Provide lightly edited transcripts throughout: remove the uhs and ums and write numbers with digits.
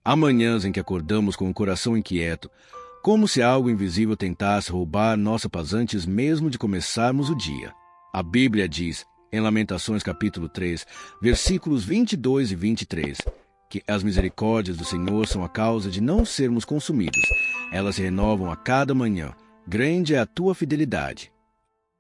Há manhãs em que acordamos com o coração inquieto, como se algo invisível tentasse roubar nossa paz antes mesmo de começarmos o dia. A Bíblia diz, em Lamentações capítulo 3, versículos 22 e 23, que as misericórdias do Senhor são a causa de não sermos consumidos. Elas se renovam a cada manhã. Grande é a tua fidelidade.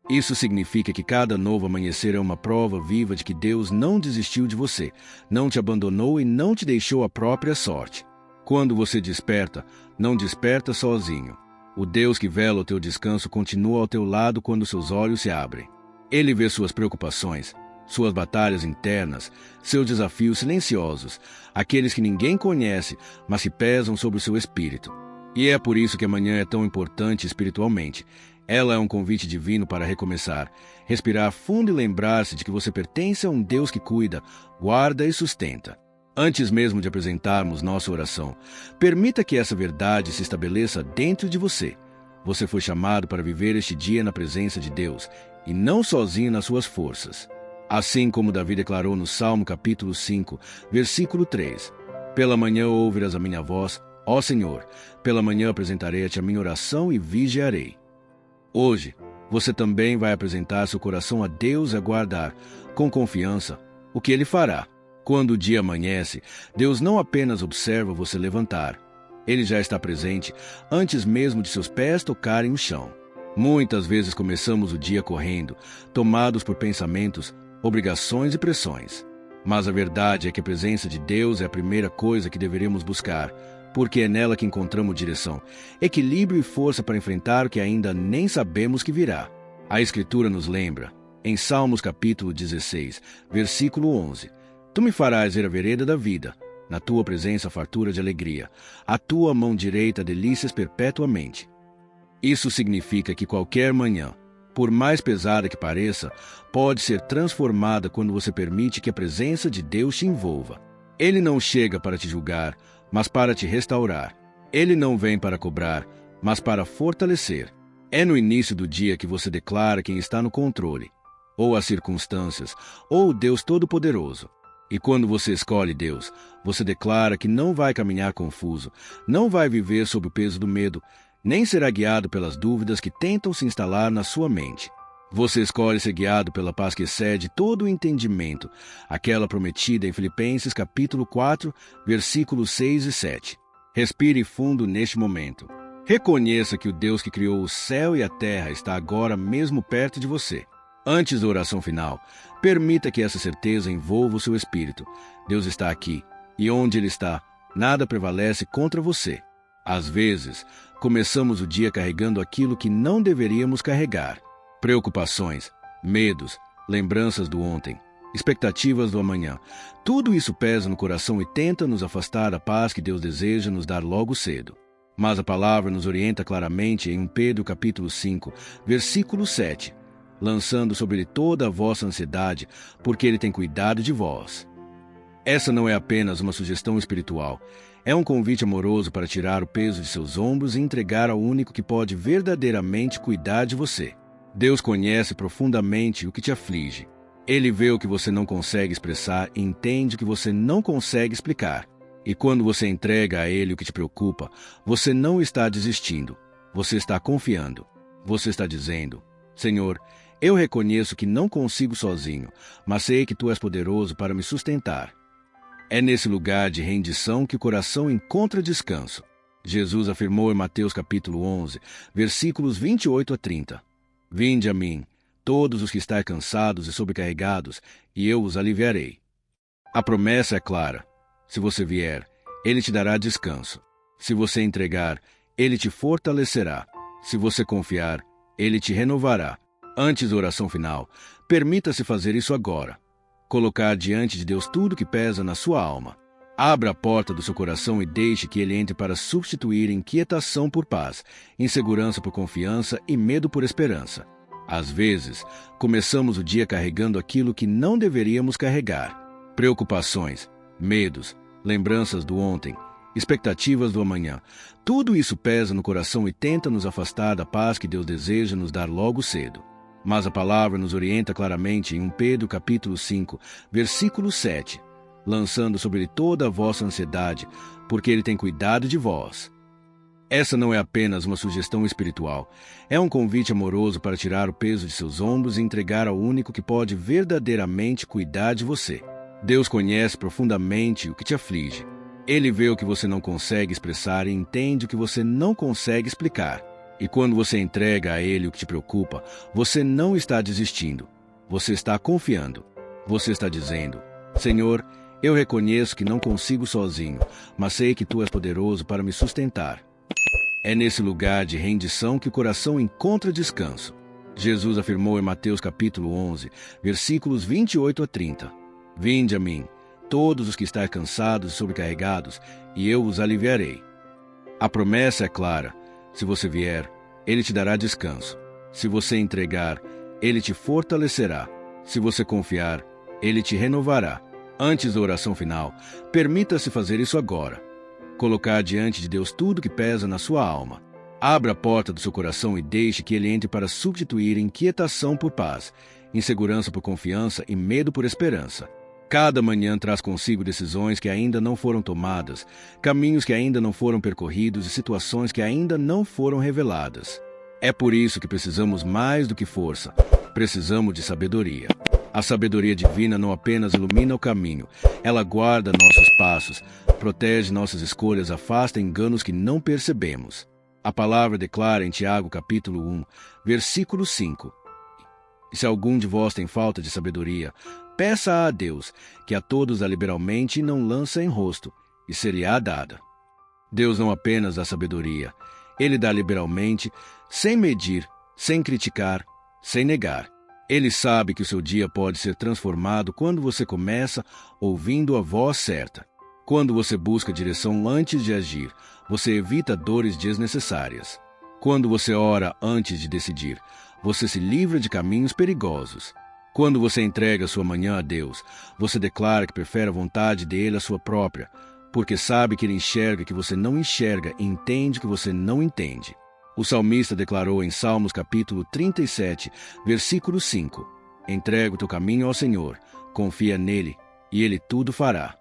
Isso significa que cada novo amanhecer é uma prova viva de que Deus não desistiu de você, não te abandonou e não te deixou à própria sorte. Quando você desperta, não desperta sozinho. O Deus que vela o teu descanso continua ao teu lado quando seus olhos se abrem. Ele vê suas preocupações, suas batalhas internas, seus desafios silenciosos, aqueles que ninguém conhece, mas que pesam sobre o seu espírito. E é por isso que amanhã é tão importante espiritualmente. Ela é um convite divino para recomeçar, respirar fundo e lembrar-se de que você pertence a um Deus que cuida, guarda e sustenta. Antes mesmo de apresentarmos nossa oração, permita que essa verdade se estabeleça dentro de você. Você foi chamado para viver este dia na presença de Deus, e não sozinho nas suas forças. Assim como Davi declarou no Salmo capítulo 5, versículo 3, Pela manhã ouvirás a minha voz, ó Senhor, pela manhã apresentarei-te a minha oração e vigiarei. Hoje, você também vai apresentar seu coração a Deus e aguardar, com confiança, o que Ele fará. Quando o dia amanhece, Deus não apenas observa você levantar. Ele já está presente antes mesmo de seus pés tocarem o chão. Muitas vezes começamos o dia correndo, tomados por pensamentos, obrigações e pressões. Mas a verdade é que a presença de Deus é a primeira coisa que deveríamos buscar, porque é nela que encontramos direção, equilíbrio e força para enfrentar o que ainda nem sabemos que virá. A Escritura nos lembra, em Salmos capítulo 16, versículo 11, Tu me farás ver a vereda da vida, na tua presença fartura de alegria, a tua mão direita delícias perpetuamente. Isso significa que qualquer manhã, por mais pesada que pareça, pode ser transformada quando você permite que a presença de Deus te envolva. Ele não chega para te julgar, mas para te restaurar. Ele não vem para cobrar, mas para fortalecer. É no início do dia que você declara quem está no controle, ou as circunstâncias, ou o Deus Todo-Poderoso. E quando você escolhe Deus, você declara que não vai caminhar confuso, não vai viver sob o peso do medo, nem será guiado pelas dúvidas que tentam se instalar na sua mente. Você escolhe ser guiado pela paz que excede todo o entendimento, aquela prometida em Filipenses capítulo 4, versículos 6 e 7. Respire fundo neste momento. Reconheça que o Deus que criou o céu e a terra está agora mesmo perto de você. Antes da oração final, permita que essa certeza envolva o seu espírito. Deus está aqui, e onde Ele está, nada prevalece contra você. Às vezes, começamos o dia carregando aquilo que não deveríamos carregar. Preocupações, medos, lembranças do ontem, expectativas do amanhã. Tudo isso pesa no coração e tenta nos afastar da paz que Deus deseja nos dar logo cedo. Mas a palavra nos orienta claramente em 1 Pedro capítulo 5, versículo 7, lançando sobre Ele toda a vossa ansiedade, porque Ele tem cuidado de vós. Essa não é apenas uma sugestão espiritual, é um convite amoroso para tirar o peso de seus ombros e entregar ao único que pode verdadeiramente cuidar de você. Deus conhece profundamente o que te aflige. Ele vê o que você não consegue expressar e entende o que você não consegue explicar. E quando você entrega a Ele o que te preocupa, você não está desistindo. Você está confiando. Você está dizendo, Senhor, eu reconheço que não consigo sozinho, mas sei que Tu és poderoso para me sustentar. É nesse lugar de rendição que o coração encontra descanso. Jesus afirmou em Mateus capítulo 11, versículos 28 a 30. Vinde a mim, todos os que estáis cansados e sobrecarregados, e eu os aliviarei. A promessa é clara. Se você vier, Ele te dará descanso. Se você entregar, Ele te fortalecerá. Se você confiar, Ele te renovará. Antes da oração final, permita-se fazer isso agora. Colocar diante de Deus tudo que pesa na sua alma. Abra a porta do seu coração e deixe que Ele entre para substituir inquietação por paz, insegurança por confiança e medo por esperança. Às vezes, começamos o dia carregando aquilo que não deveríamos carregar. Preocupações, medos, lembranças do ontem, expectativas do amanhã. Tudo isso pesa no coração e tenta nos afastar da paz que Deus deseja nos dar logo cedo. Mas a palavra nos orienta claramente em 1 Pedro capítulo 5, versículo 7, lançando sobre ele toda a vossa ansiedade, porque ele tem cuidado de vós. Essa não é apenas uma sugestão espiritual, é um convite amoroso para tirar o peso de seus ombros e entregar ao único que pode verdadeiramente cuidar de você. Deus conhece profundamente o que te aflige. Ele vê o que você não consegue expressar e entende o que você não consegue explicar. E quando você entrega a Ele o que te preocupa, você não está desistindo. Você está confiando. Você está dizendo: Senhor, eu reconheço que não consigo sozinho, mas sei que Tu és poderoso para me sustentar. É nesse lugar de rendição que o coração encontra descanso. Jesus afirmou em Mateus capítulo 11, versículos 28 a 30. Vinde a mim, todos os que estáis cansados e sobrecarregados, e eu os aliviarei. A promessa é clara. Se você vier, Ele te dará descanso. Se você entregar, Ele te fortalecerá. Se você confiar, Ele te renovará. Antes da oração final, permita-se fazer isso agora. Colocar diante de Deus tudo que pesa na sua alma. Abra a porta do seu coração e deixe que Ele entre para substituir inquietação por paz, insegurança por confiança e medo por esperança. Cada manhã traz consigo decisões que ainda não foram tomadas, caminhos que ainda não foram percorridos e situações que ainda não foram reveladas. É por isso que precisamos mais do que força. Precisamos de sabedoria. A sabedoria divina não apenas ilumina o caminho, ela guarda nossos passos, protege nossas escolhas, afasta enganos que não percebemos. A palavra declara em Tiago capítulo 1, versículo 5. E se algum de vós tem falta de sabedoria, peça a Deus, que a todos dá liberalmente e não lança em rosto, e ser-lhe-á dada. Deus não apenas dá sabedoria, Ele dá liberalmente, sem medir, sem criticar, sem negar. Ele sabe que o seu dia pode ser transformado quando você começa ouvindo a voz certa. Quando você busca direção antes de agir, você evita dores desnecessárias. Quando você ora antes de decidir, você se livra de caminhos perigosos. Quando você entrega sua manhã a Deus, você declara que prefere a vontade dele à sua própria, porque sabe que ele enxerga que você não enxerga e entende que você não entende. O salmista declarou em Salmos capítulo 37, versículo 5: Entrega o teu caminho ao Senhor, confia nele, e ele tudo fará.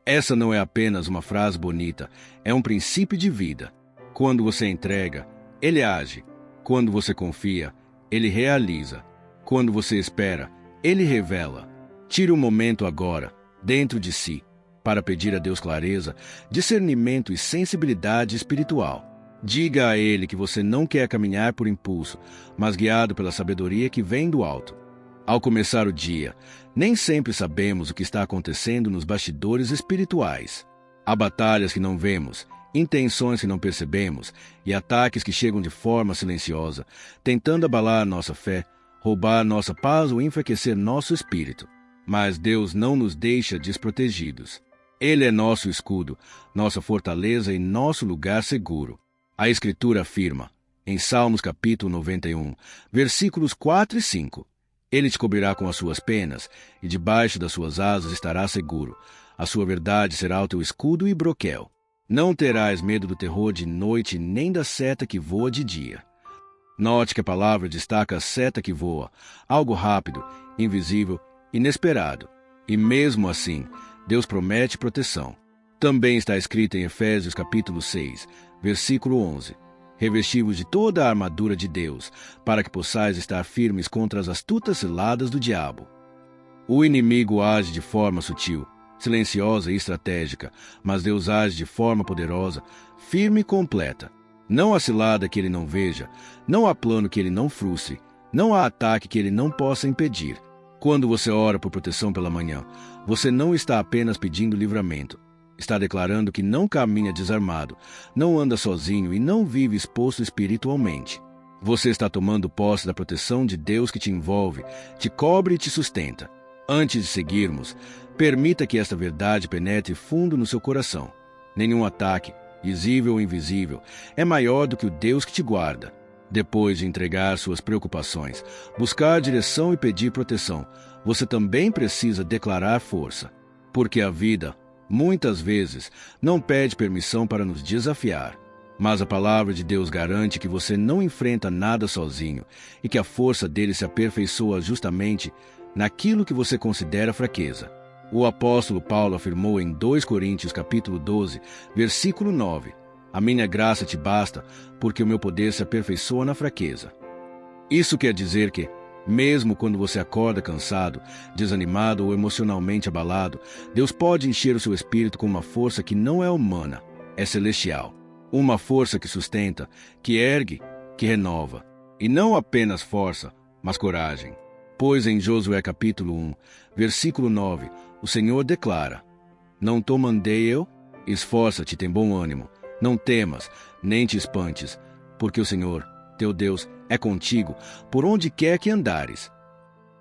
Essa não é apenas uma frase bonita, é um princípio de vida. Quando você entrega, ele age. Quando você confia, ele realiza. Quando você espera, ele revela. Tire um momento agora, dentro de si, para pedir a Deus clareza, discernimento e sensibilidade espiritual. Diga a Ele que você não quer caminhar por impulso, mas guiado pela sabedoria que vem do alto. Ao começar o dia, nem sempre sabemos o que está acontecendo nos bastidores espirituais. Há batalhas que não vemos, intenções que não percebemos e ataques que chegam de forma silenciosa, tentando abalar nossa fé, roubar nossa paz ou enfraquecer nosso espírito. Mas Deus não nos deixa desprotegidos. Ele é nosso escudo, nossa fortaleza e nosso lugar seguro. A Escritura afirma, em Salmos capítulo 91, versículos 4 e 5, Ele te cobrirá com as suas penas, e debaixo das suas asas estarás seguro. A sua verdade será o teu escudo e broquel. Não terás medo do terror de noite, nem da seta que voa de dia. Note que a palavra destaca a seta que voa, algo rápido, invisível, inesperado. E mesmo assim, Deus promete proteção. Também está escrito em Efésios capítulo 6, versículo 11, Revesti-vos de toda a armadura de Deus, para que possais estar firmes contra as astutas ciladas do diabo. O inimigo age de forma sutil, silenciosa e estratégica, mas Deus age de forma poderosa, firme e completa. Não há cilada que ele não veja, não há plano que ele não frustre, não há ataque que ele não possa impedir. Quando você ora por proteção pela manhã, você não está apenas pedindo livramento. Está declarando que não caminha desarmado, não anda sozinho e não vive exposto espiritualmente. Você está tomando posse da proteção de Deus que te envolve, te cobre e te sustenta. Antes de seguirmos, permita que esta verdade penetre fundo no seu coração. Nenhum ataque, visível ou invisível, é maior do que o Deus que te guarda. Depois de entregar suas preocupações, buscar direção e pedir proteção, você também precisa declarar força. Porque a vida, muitas vezes, não pede permissão para nos desafiar. Mas a palavra de Deus garante que você não enfrenta nada sozinho e que a força dele se aperfeiçoa justamente naquilo que você considera fraqueza. O apóstolo Paulo afirmou em 2 Coríntios capítulo 12, versículo 9: A minha graça te basta, porque o meu poder se aperfeiçoa na fraqueza. Isso quer dizer que, mesmo quando você acorda cansado, desanimado ou emocionalmente abalado, Deus pode encher o seu espírito com uma força que não é humana, é celestial. Uma força que sustenta, que ergue, que renova. E não apenas força, mas coragem. Pois em Josué capítulo 1, versículo 9, o Senhor declara: Não te mandei eu? Esforça-te, tem bom ânimo. Não temas, nem te espantes, porque o Senhor, teu Deus, é contigo, por onde quer que andares.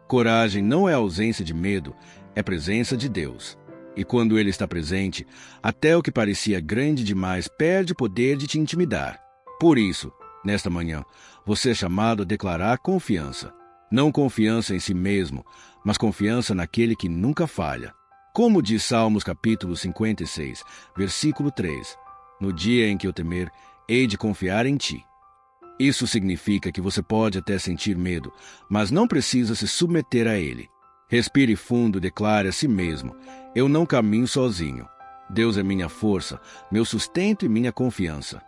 Coragem não é ausência de medo, é presença de Deus. E quando Ele está presente, até o que parecia grande demais perde o poder de te intimidar. Por isso, nesta manhã, você é chamado a declarar confiança. Não confiança em si mesmo, mas confiança naquele que nunca falha. Como diz Salmos capítulo 56, versículo 3, No dia em que eu temer, hei de confiar em ti. Isso significa que você pode até sentir medo, mas não precisa se submeter a ele. Respire fundo e declare a si mesmo: Eu não caminho sozinho. Deus é minha força, meu sustento e minha confiança.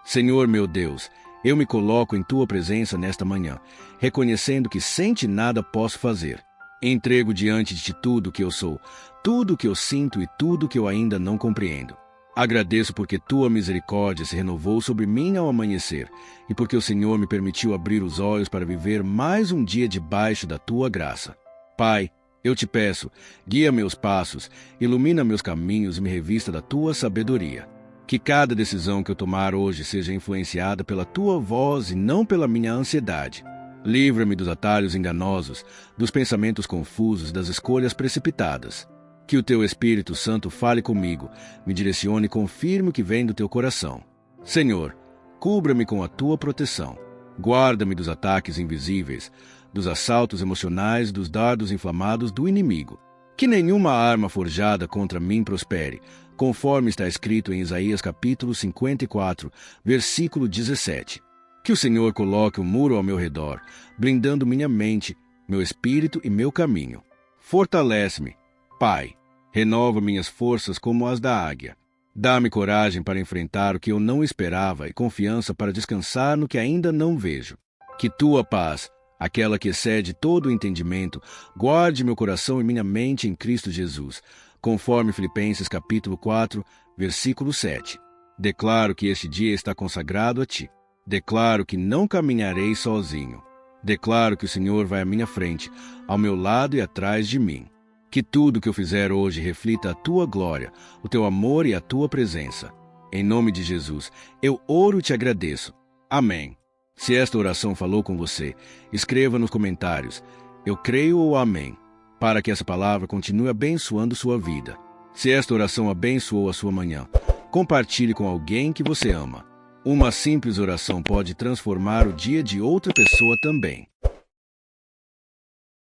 Senhor meu Deus, eu me coloco em tua presença nesta manhã, reconhecendo que sem ti nada posso fazer. Entrego diante de ti tudo o que eu sou, tudo o que eu sinto e tudo o que eu ainda não compreendo. Agradeço porque tua misericórdia se renovou sobre mim ao amanhecer, e porque o Senhor me permitiu abrir os olhos para viver mais um dia debaixo da tua graça. Pai, eu te peço, guia meus passos, ilumina meus caminhos e me revista da tua sabedoria. Que cada decisão que eu tomar hoje seja influenciada pela tua voz e não pela minha ansiedade. Livra-me dos atalhos enganosos, dos pensamentos confusos, das escolhas precipitadas. Que o teu Espírito Santo fale comigo, me direcione e confirme o que vem do teu coração. Senhor, cubra-me com a tua proteção. Guarda-me dos ataques invisíveis, dos assaltos emocionais, dos dardos inflamados do inimigo. Que nenhuma arma forjada contra mim prospere, conforme está escrito em Isaías capítulo 54, versículo 17. Que o Senhor coloque um muro ao meu redor, blindando minha mente, meu espírito e meu caminho. Fortalece-me, Pai. Renova minhas forças como as da águia. Dá-me coragem para enfrentar o que eu não esperava e confiança para descansar no que ainda não vejo. Que tua paz, aquela que excede todo o entendimento, guarde meu coração e minha mente em Cristo Jesus, conforme Filipenses capítulo 4, versículo 7. Declaro que este dia está consagrado a ti. Declaro que não caminharei sozinho. Declaro que o Senhor vai à minha frente, ao meu lado e atrás de mim. Que tudo que eu fizer hoje reflita a tua glória, o teu amor e a tua presença. Em nome de Jesus, eu oro e te agradeço. Amém. Se esta oração falou com você, escreva nos comentários: Eu creio ou amém, para que essa palavra continue abençoando sua vida. Se esta oração abençoou a sua manhã, compartilhe com alguém que você ama. Uma simples oração pode transformar o dia de outra pessoa também.